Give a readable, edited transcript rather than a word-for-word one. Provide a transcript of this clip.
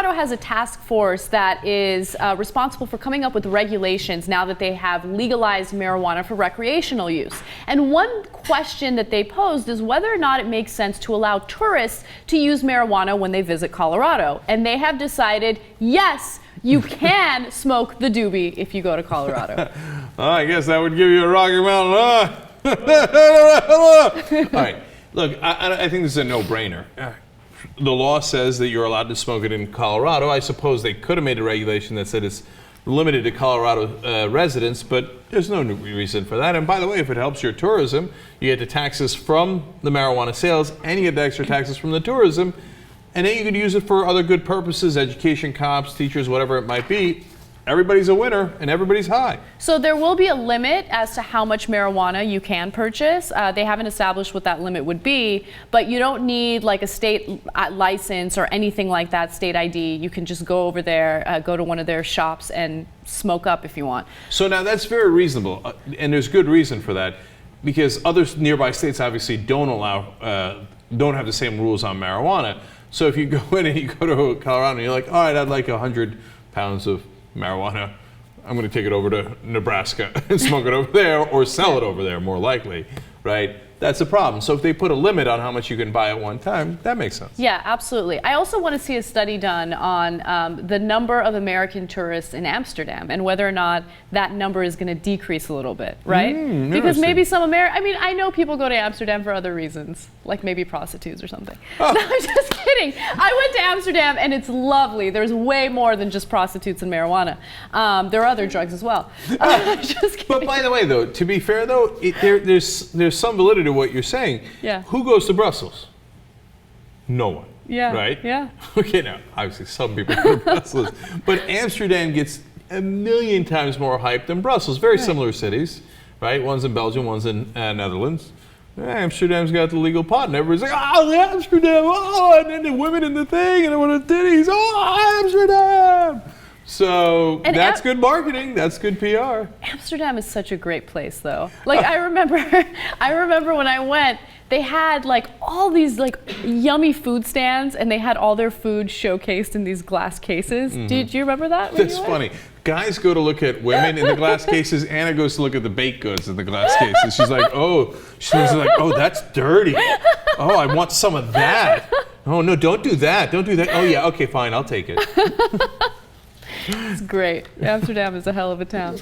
Colorado has a task force that is responsible for coming up with regulations now that they have legalized marijuana for recreational use. And one question that they posed is whether or not it makes sense to allow tourists to use marijuana when they visit Colorado. And they have decided, yes, you can smoke the doobie if you go to Colorado. I guess that would give you a Rocky Mountain. All right, look, I think this is a no-brainer. The law says that you're allowed to smoke it in Colorado. I suppose they could have made a regulation that said it's limited to Colorado residents, but there's no reason for that. And by the way, if it helps your tourism, you get the taxes from the marijuana sales and you get the extra taxes from the tourism, and then you could use it for other good purposes, education, cops, teachers, whatever it might be. Everybody's a winner and everybody's high. So there will be a limit as to how much marijuana you can purchase. They haven't established what that limit would be, but you don't need like a state license or anything like that, state ID. You can just go over there, go to one of their shops and smoke up if you want. So now that's very reasonable, and there's good reason for that, because other nearby states obviously don't have the same rules on marijuana. So if you go in and you go to Colorado and you're like, all right, I'd like 100 pounds of marijuana, I'm going to take it over to Nebraska and smoke it over there, or sell it over there, more likely, right? That's a problem. So if they put a limit on how much you can buy at one time, that makes sense. Yeah, absolutely. I also want to see a study done on the number of American tourists in Amsterdam and whether or not that number is going to decrease a little bit, right? Because maybe some I know people go to Amsterdam for other reasons, like maybe prostitutes or something. Oh. No, I'm just kidding. I went to Amsterdam and it's lovely. There's way more than just prostitutes and marijuana. There are other drugs as well. Just kidding. But by the way, though, to be fair, though, there's some validity to what you're saying. Yeah. Who goes to Brussels? No one. Yeah. Right? Yeah. Okay, now, obviously some people go to Brussels, but Amsterdam gets a million times more hype than Brussels. Very similar cities, right? One's in Belgium, one's in Netherlands. Amsterdam's got the legal pot, and everybody's like, oh, Amsterdam, oh, and then the women in the thing, and then when the titties, oh, Amsterdam! So that's good marketing. That's good PR. Amsterdam is such a great place, though. Like I remember when I went, they had like all these like yummy food stands, and they had all their food showcased in these glass cases. Mm-hmm. Do you remember that? That's funny. Guys go to look at women in the glass cases. Anna goes to look at the baked goods in the glass cases. She's like, oh, that's dirty. Oh, I want some of that. Oh no, don't do that. Don't do that. Oh yeah, okay, fine, I'll take it. It's great. Amsterdam is a hell of a town.